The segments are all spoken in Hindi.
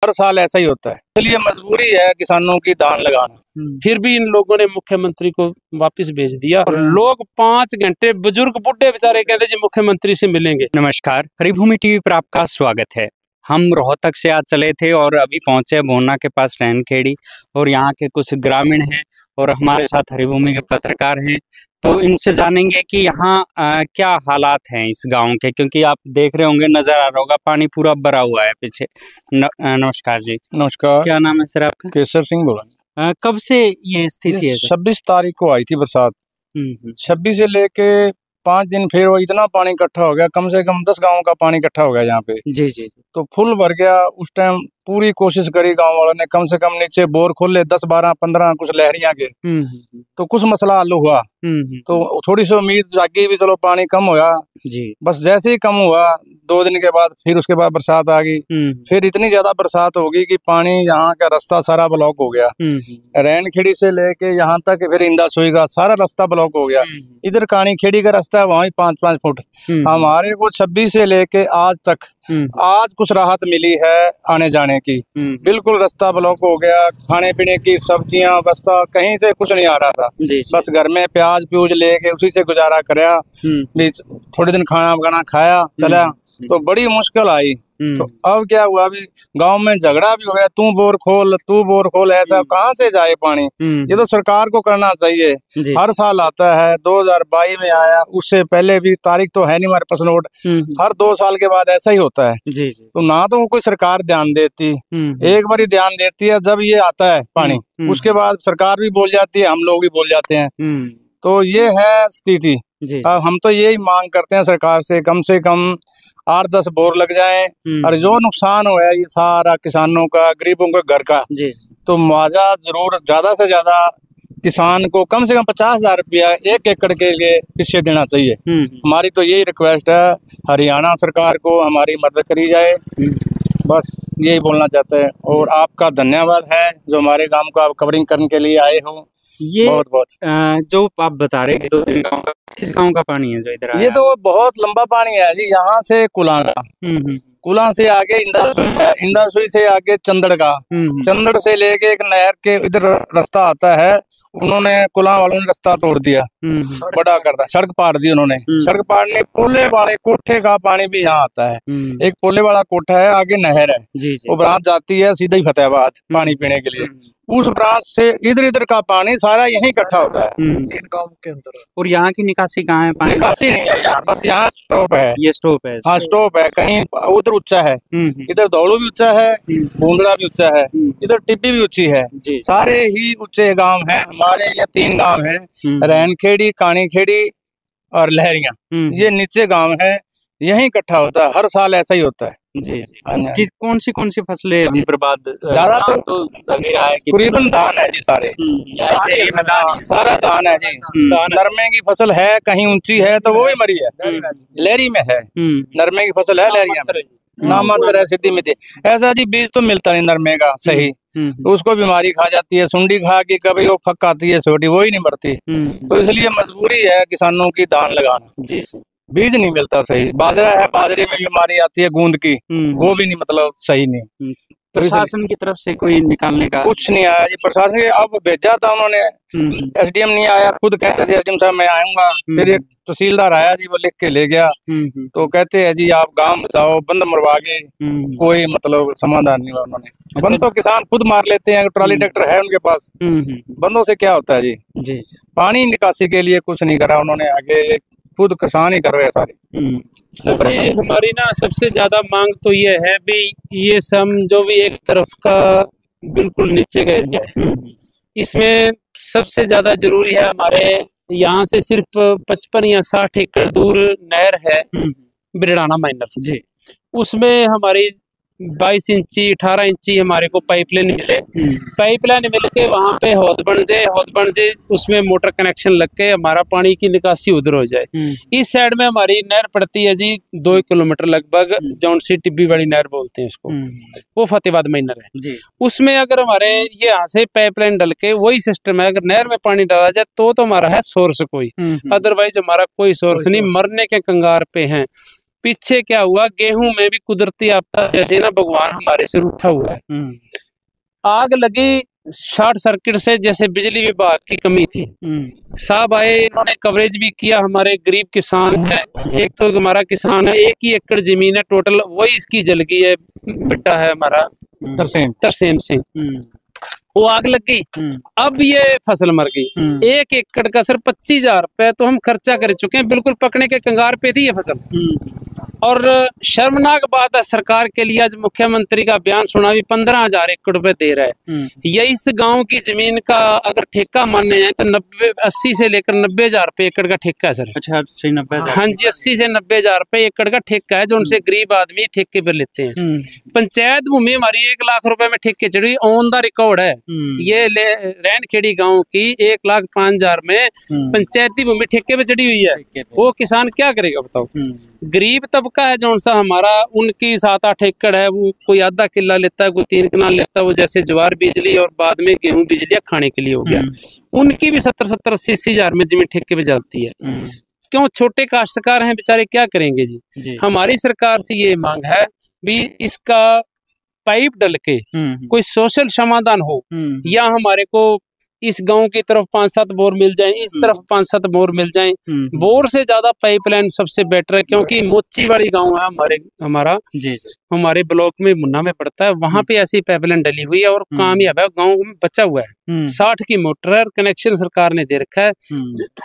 हर साल ऐसा ही होता है, इसलिए मजबूरी है किसानों की धान लगाना। फिर भी इन लोगों ने मुख्यमंत्री को वापस भेज दिया और लोग 5 घंटे, बुजुर्ग बुढ़े बेचारे कहते जी मुख्यमंत्री से मिलेंगे। नमस्कार, हरिभूमि टीवी पर आपका स्वागत है। हम रोहतक से आज चले थे और अभी पहुंचे भोना के पास रैनखेड़ी, और यहाँ के कुछ ग्रामीण हैं और हमारे साथ हरिभूमि के पत्रकार हैं। तो इनसे जानेंगे कि यहाँ क्या हालात हैं इस गांव के, क्योंकि आप देख रहे होंगे, नजर आ रहा होगा, पानी पूरा भरा हुआ है पीछे। नमस्कार जी। नमस्कार। क्या नाम है सर आपका? केसर सिंह बोला। कब से ये स्थिति है? 26 तारीख को आई थी बरसात। 26 से लेके 5 दिन फिर वो इतना पानी इकट्ठा हो गया, कम से कम 10 गांवों का पानी इकट्ठा हो गया यहाँ पे। जी जी। तो फुल भर गया। उस टाइम पूरी कोशिश करी गांव वालों ने, कम से कम नीचे बोर खोले 10, 12, 15 कुछ लहरियां के। तो कुछ मसला हल हुआ। तो थोड़ी सी उम्मीद जागी भी, चलो पानी कम हुआ जी। बस जैसे ही कम हुआ 2 दिन के बाद फिर उसके बाद बरसात आ गई। फिर इतनी ज्यादा बरसात होगी कि पानी यहाँ का रास्ता सारा ब्लॉक हो गया। रैनखेड़ी से लेके यहाँ तक फिर इंदा सुई का सारा रास्ता ब्लॉक हो गया। इधर कानी खेड़ी का रास्ता है, वहीं 5-5 फुट। हमारे को 26 से लेके आज तक आज कुछ राहत मिली है आने जाने की। बिल्कुल रास्ता ब्लॉक हो गया। खाने पीने की सब्जियां बस्ता कहीं से कुछ नहीं आ रहा था। बस घर में प्याज प्यूज लेके उसी से गुजारा कराया। थोड़े दिन खाना वगैरह खाया, चला। तो बड़ी मुश्किल आई। तो अब क्या हुआ, अभी गांव में झगड़ा भी हो गया, तू बोर खोल, ऐसा कहाँ से जाए पानी। ये तो सरकार को करना चाहिए। हर साल आता है, 2022 में आया, उससे पहले भी, तारीख तो है नहीं हमारे पास नोट। हर 2 साल के बाद ऐसा ही होता है। तो ना तो कोई सरकार ध्यान देती, एक बार ही ध्यान देती है जब ये आता है पानी, उसके बाद सरकार भी बोल जाती है, हम लोग भी बोल जाते हैं। तो ये है स्थिति। अब हम तो यही मांग करते हैं सरकार से कम 8-10 बोर लग जाएं, और जो नुकसान हुआ है ये सारा किसानों का, गरीबों के घर का, तो मुआवजा जरूर ज्यादा से ज्यादा किसान को कम से कम 50,000 रुपया 1 एकड़ के लिए पीछे देना चाहिए। हमारी तो यही रिक्वेस्ट है, हरियाणा सरकार को हमारी मदद करी जाए, बस यही बोलना चाहते हैं। और आपका धन्यवाद है जो हमारे गांव को आप कवरिंग करने के लिए आए हो। ये बहुत जो आप बता रहे हैं 2-3 गांव का, किस गांव का पानी है जो इधर आया? ये तो बहुत लंबा पानी है जी। यहाँ से कुलां का, कुलां से आगे इंदा सुई से आगे चंदड़ का, चंदड़ से लेके एक नहर के इधर रास्ता आता है। उन्होंने कुलां वालों ने रास्ता तोड़ दिया, बड़ा करता, सड़क पाड़ दी उन्होंने। सड़क पाड़ने पोले वाले कोठे का पानी भी यहाँ आता है। एक पोले वाला कोठा है, आगे नहर है, वो ब्रांच जाती है सीधा ही फतेहाबाद पानी पीने के लिए। उस ब्रांच से इधर का पानी सारा यहीं इकट्ठा होता है इन गांव के अंदर। और यहाँ की निकासी कहाँ है? पानी निकासी नहीं है यहाँ, बस यहाँ स्टॉप है। ये स्टॉप है? हाँ स्टॉप है। कहीं उधर ऊंचा है, इधर दौड़ू भी ऊंचा है, बूंदड़ा भी ऊंचा है, इधर टिब्बी भी ऊंची है। सारे ही ऊंचे गांव हैं हमारे। ये 3 गांव हैं, रैनखेड़ी, कानीखेड़ी और लहरियां। ये नीचे गांव है, यहीं इकट्ठा होता है। हर साल ऐसा ही होता है जी। कौन सी फसलें अभी बर्बाद? ज्यादातर तो तकरीबन धान है जी, सारे सारा धान है जी। नरमे की फसल है, कहीं ऊंची है तो वो भी मरी है, लहरी में है। नरमे की फसल है लहरिया में, नामात्र है, सिद्धि में थी। ऐसा जी बीज तो मिलता नहीं नरमे का सही, तो उसको बीमारी खा जाती है, सुंडी खा के कभी वो फक आती है छोटी, वो ही नहीं मरती। तो इसलिए मजबूरी है किसानों की धान लगाना। बीज नहीं मिलता सही। बाजरा है, बाजरे में बीमारी आती है गूंद की, वो भी नहीं, मतलब सही नहीं। प्रशासन की तरफ से कोई निकालने का कुछ नहीं आया जी। प्रशासन अब भेजा था उन्होंने, एसडीएम नहीं आया, खुद कहते थे एसडीएम साहब मैं आऊंगा। फिर एक तहसीलदार आया जी, वो लिख के ले गया। तो कहते हैं जी आप गांव बचाओ, बंद मरवा के, कोई मतलब समाधान नहीं हुआ उन्होंने। बंद तो किसान खुद मार लेते हैं, ट्रॉली ट्रैक्टर है उनके पास, बंदों से क्या होता है जी। पानी निकासी के लिए कुछ नहीं करा उन्होंने, आगे खुद किसान ही कर रहे हैं सारे। हमारी ना सबसे ज्यादा मांग तो ये है भी, ये सम जो भी एक तरफ का बिल्कुल नीचे का एरिया है, इसमें सबसे ज्यादा जरूरी है। हमारे यहाँ से सिर्फ 55 या 60 एकड़ दूर नहर है, बिरडाना माइनर जी। उसमें हमारी 22 इंची 18 इंची हमारे को पाइपलाइन मिले। पाइपलाइन मिल के वहाँ पे हौद बन जाए, उसमें मोटर कनेक्शन लग के हमारा पानी की निकासी उधर हो जाए। इस साइड में हमारी नहर पड़ती है जी 2 किलोमीटर लगभग, जौन सी टिब्बी वाली नहर बोलते हैं उसको, वो फतेहाबाद में नहर है। उसमें अगर हमारे ये यहाँ से पाइपलाइन डल के वही सिस्टम है, अगर नहर में पानी डाला जाए तो हमारा है सोर्स कोई, अदरवाइज हमारा कोई सोर्स नहीं, मरने के कंगार पे हैं। पीछे क्या हुआ, गेहूं में भी कुदरती आपदा जैसे ना भगवान हमारे से रूठा हुआ है। आग लगी शॉर्ट सर्किट से, जैसे बिजली विभाग की कमी थी। साहब आए, इन्होंने कवरेज भी किया। हमारे गरीब किसान है, एक तो हमारा किसान है, 1 ही एकड़ जमीन है टोटल, वही इसकी जल गई है। बेटा है हमारा तरसेम सिंह, वो आग लग गई। अब ये फसल मर गई। 1 एकड़ का सर 25,000 रुपए तो हम खर्चा कर चुके हैं, बिल्कुल पकने के कंगार पे थी ये फसल। और शर्मनाक बात है सरकार के लिए, आज मुख्यमंत्री का बयान सुना भी 15,000 एकड़ रुपए दे रहा है। ये इस गांव की जमीन का अगर ठेका मानने जाए तो 80 से लेकर 90,000 रुपए एकड़ का ठेका है सर। अच्छा, 80-90,000? हाँ जी, 80 से 90,000 रुपए एकड़ का ठेका है, जो उनसे गरीब आदमी ठेके पर लेते हैं। पंचायत भूमि हमारी 1 लाख रुपए में ठेके चढ़ी, ऑन द रिकॉर्ड है। ये रैनखेड़ी गाँव की 1,05,000 में पंचायती भूमि ठेके पे चढ़ी हुई है। वो किसान क्या करेगा बताओ? गरीब तबका है जो सा हमारा, उनकी 7-8 एकड़ है, वो कोई आधा किला लेता है, कोई 3 कनाल लेता है, वो जैसे ज्वार बीज ली और बाद में गेहूं बीज लिया, खाने के लिए हो गया। उनकी भी 70-70, 80-80 हजार में जमीन ठेके पे चलती है। क्यों? छोटे काश्तकार हैं बेचारे, क्या करेंगे जी? हमारी सरकार से ये मांग है भी इसका पाइप डल के कोई सोशल समाधान हो, या हमारे को इस गांव की तरफ 5-7 बोर मिल जाएं, इस तरफ 5-7 बोर मिल जाएं। बोर से ज्यादा पाइपलाइन सबसे बेटर है, क्योंकि मोचीवाड़ी गांव है हमारे ब्लॉक में, मुन्ना में पड़ता है, वहां पे ऐसी पाइपलाइन डली हुई है और कामयाब है, गांव में बचा हुआ है। 60 की मोटर है, कनेक्शन सरकार ने दे रखा है,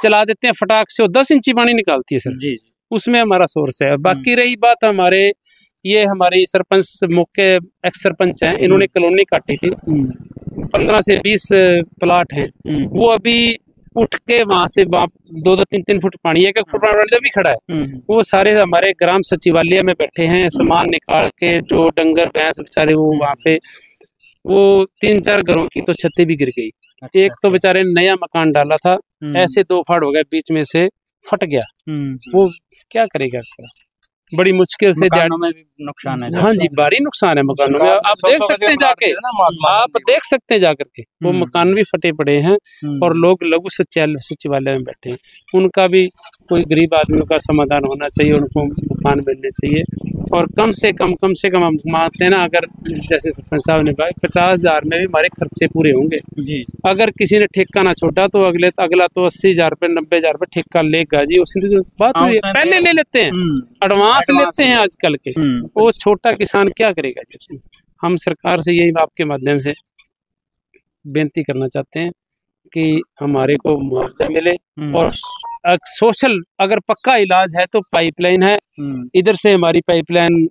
चला देते हैं फटाक से, 10 इंची पानी निकालती है सर। उसमें हमारा सोर्स है। बाकी रही बात हमारे, ये हमारी सरपंच मुख्य एक्स सरपंच हैं, इन्होंने कॉलोनी काटी थी, 15 से 20 प्लाट हैं, वो अभी उठ के वहां से 2-3 फुट पानी, 1 फुट पानी भी खड़ा है। वो सारे हमारे ग्राम सचिवालय में बैठे हैं, सामान निकाल के, जो डंगर भैंस बेचारे वो वहां पे, वो 3-4 घरों की तो छतें भी गिर गई। एक तो बेचारे नया मकान डाला था, ऐसे 2 फाड़ हो गए, बीच में से फट गया। वो क्या करेगा बेचारा? बड़ी मुश्किल से मकानों में भी नुकसान है। हाँ जी, भारी नुकसान है मकानों में। आप देख सकते हैं जाके, आप देख सकते हैं जाकर के, वो मकान भी फटे पड़े हैं और लोग लघु सचिवालय में बैठे हैं। उनका भी कोई गरीब आदमियों का समाधान होना चाहिए, उनको मकान मिलने चाहिए। और कम से कम हम मानते हैं ना, अगर जैसे सरपंच साहब ने कहा 50,000 में भी हमारे खर्चे पूरे होंगे जी। अगर किसी ने ठेका ना छोड़ा तो अगला तो 80,000 रुपए 90,000 रुपए ठेका लेगा जी। उसने तो बात हुई, पहले ले लेते हैं, एडवांस लेते हैं आजकल के। वो छोटा किसान क्या करेगा जी? हम सरकार से यही आपके माध्यम से बेनती करना चाहते हैं कि हमारे को मुआवजा मिले, और सोशल अगर पक्का इलाज है तो पाइपलाइन है, इधर से हमारी पाइपलाइन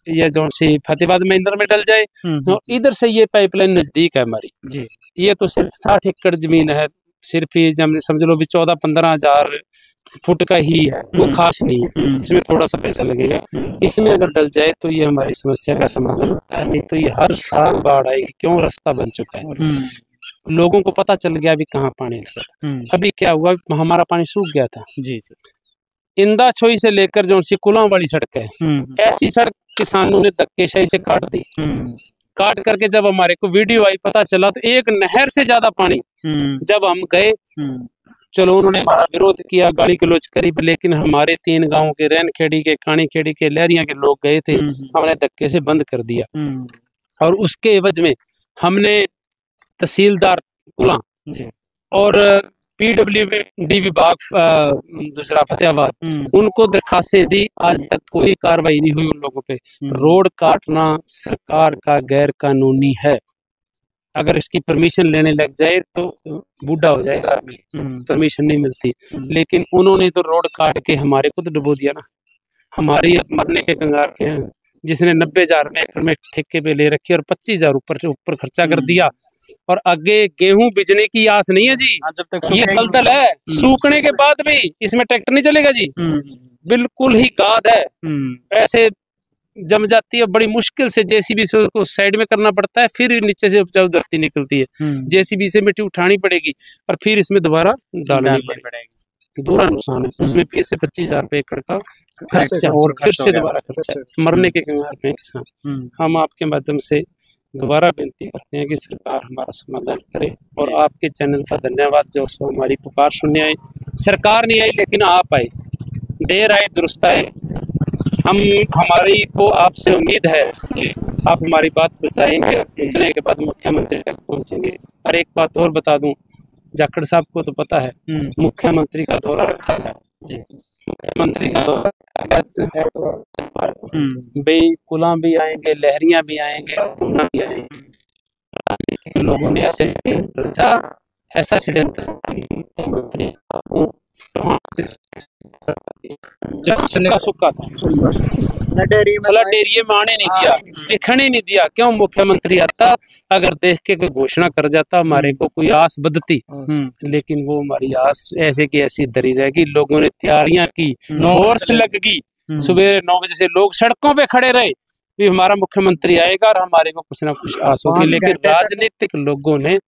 ये जो सी फतेहाबाद में इंदर में डल जाए, तो इधर से ये पाइपलाइन नजदीक है हमारी जी। ये तो सिर्फ 60 एकड़ जमीन है, सिर्फ ये समझ लो भी 14-15 हजार फुट का ही है, वो खास नहीं है, इसमें थोड़ा सा पैसा लगेगा। इसमें अगर डल जाए तो ये हमारी समस्या का समाधान होता है, नहीं तो ये हर साल बाढ़ आएगी। क्यों? रास्ता बन चुका है, लोगों को पता चल गया अभी कहाँ पानी लगा। अभी क्या हुआ, हमारा पानी सूख गया था जी। इंदा छोई से लेकर जो सी कुलां वाली सड़क है, ऐसी सड़क किसानों ने धक्केशाही से काट दी। काट करके जब हमारे को वीडियो आई, पता चला तो एक नहर से ज्यादा पानी। जब हम गए, चलो उन्होंने हमारा विरोध किया, गाली गलौज करी, लेकिन हमारे 3 गांव के, रैनखेड़ी के, कानीखेड़ी के, लहरिया के लोग गए थे, हमने धक्के से बंद कर दिया। और उसके एवज में हमने तहसीलदार कुलां और PWD विभाग दूसरा फतेहाबाद, उनको दरखास्तें दी, आज तक कोई कार्रवाई नहीं हुई उन लोगों पे। रोड काटना सरकार का गैर कानूनी है, अगर इसकी परमिशन लेने लग जाए तो बूढ़ा हो जाएगा आदमी, परमिशन नहीं मिलती। लेकिन उन्होंने तो रोड काट के हमारे को तो डुबो दिया ना, हमारी मरने के कंगार पे हैं। जिसने 90,000 एकड़ में ठेके पे ले रखी और 25,000 ऊपर खर्चा कर दिया, और आगे गेहूं बिजने की आस नहीं है जी। जब तक ये दलदल है, सूखने के बाद भी इसमें ट्रैक्टर नहीं चलेगा जी, बिल्कुल ही गाद है, ऐसे जम जाती है। बड़ी मुश्किल से जेसीबी से उसको साइड में करना पड़ता है, फिर नीचे से उपजाऊ धरती निकलती है, जेसीबी से मिट्टी उठानी पड़ेगी और फिर इसमें दोबारा डालनी पड़ेगी। दूसरा नुकसान है, उसमें 20 से 25,000 एकड़ का खर्चा, और फिर से दोबारा खर्चा, मरने के कंगाल पे किसान। हम आपके माध्यम से दोबारा विनती करते हैं कि सरकार हमारा समाधान करे, और आपके चैनल का धन्यवाद जो हमारी पुकार सुनने आए। सरकार नहीं आई लेकिन आप आए, देर आए दुरुस्त आए। हमारी को आपसे उम्मीद है कि आप हमारी बात बचाएंगे, पूछने के बाद मुख्यमंत्री तक पहुंचेंगे। और एक बात और बता दूं, जाखड़ साहब को तो पता है मुख्यमंत्री का दौरा रखा है जी, मुख्यमंत्री का दौरा भाई, कुलां भी आएंगे, लहरियां भी आएंगे, पूना भी आएंगे। लोगों ने ऐसा षड्यंत्र सुक्का सुक्का था, डेरिये में आने नहीं दिया, दिखने नहीं दिया। क्यों? मुख्यमंत्री आता, अगर देख के कोई घोषणा कर जाता, हमारे को कोई आस बदती, लेकिन वो हमारी आस ऐसे की ऐसी धरी रहेगी। लोगों ने तैयारियां की, फोर्स लग गई, सुबह 9 बजे से लोग सड़कों पे खड़े रहे भी हमारा मुख्यमंत्री आएगा और हमारे को कुछ ना कुछ आस होगी। लेकिन राजनीतिक लोगों ने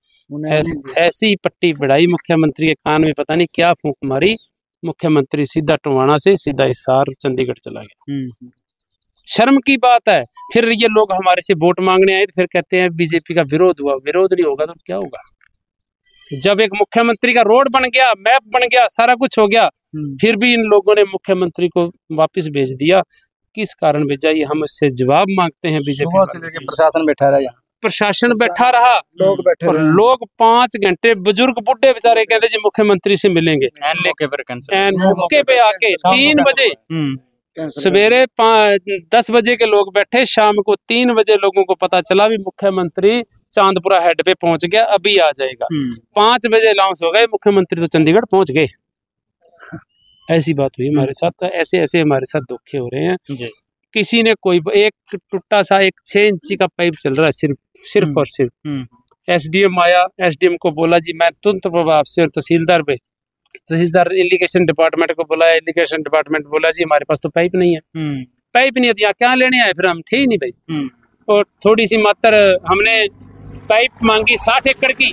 ऐसी पट्टी बढ़ाई, मुख्यमंत्री के कान में पता नहीं क्या फूंक मारी, मुख्यमंत्री सीधा टोहाना से सीधा हिसार चंडीगढ़ चला गया। शर्म की बात है। फिर ये लोग हमारे से वोट मांगने आए तो फिर कहते हैं बीजेपी का विरोध हुआ। विरोध नहीं होगा तो क्या होगा? जब एक मुख्यमंत्री का रोड बन गया, मैप बन गया, सारा कुछ हो गया, फिर भी इन लोगों ने मुख्यमंत्री को वापस भेज दिया। किस कारण भेजा, ये हम इससे जवाब मांगते हैं। बीजेपी से लेकर प्रशासन बैठा रहा, प्रशासन बैठा रहा, लोग बैठे और लोग 5 घंटे, बुजुर्ग बुढ़े बेचारे कहते जी मुख्यमंत्री से मिलेंगे, मौके पे आके 3 बजे सवेरे 10 बजे के लोग बैठे, शाम को 3 बजे लोगों को पता चला भी मुख्यमंत्री चांदपुरा हेड पे पहुंच गया, अभी आ जाएगा। 5 बजे अनाउंस हो गए, मुख्यमंत्री तो चंडीगढ़ पहुंच गए। ऐसी बात हुई हमारे साथ। ऐसे ऐसे हमारे साथ धोखे हो रहे हैं। किसी ने कोई एक टूटा सा 6 इंची का पाइप चल रहा है सिर्फ और सिर्फ। एसडीएम आया, एसडीएम को बोला जी मैं तुरंत प्रभाव से, और तहसीलदार इरिगेशन डिपार्टमेंट को बोला, इरिगेशन डिपार्टमेंट बोला जी हमारे पास तो पाइप नहीं है। पाइप नहीं है तो यहाँ क्या लेने आए? फिर हम थे ही नहीं भाई। और थोड़ी सी मात्र हमने पाइप मांगी 60 एकड़ की,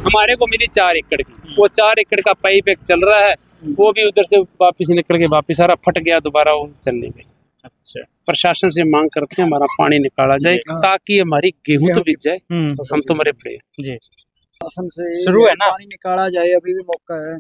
हमारे को मिली 4 एकड़ की। वो 4 एकड़ का पाइप एक चल रहा है, वो भी उधर से वापिस निकल के वापिस सारा फट गया, दोबारा वो चलने गई। अच्छा, प्रशासन से मांग करते हैं हमारा पानी निकाला जाए ताकि हमारी गेहूं तो बीत जाए। हम तो मरे पड़े जी, शासन से शुरू है ना, पानी निकाला जाए, अभी भी मौका है।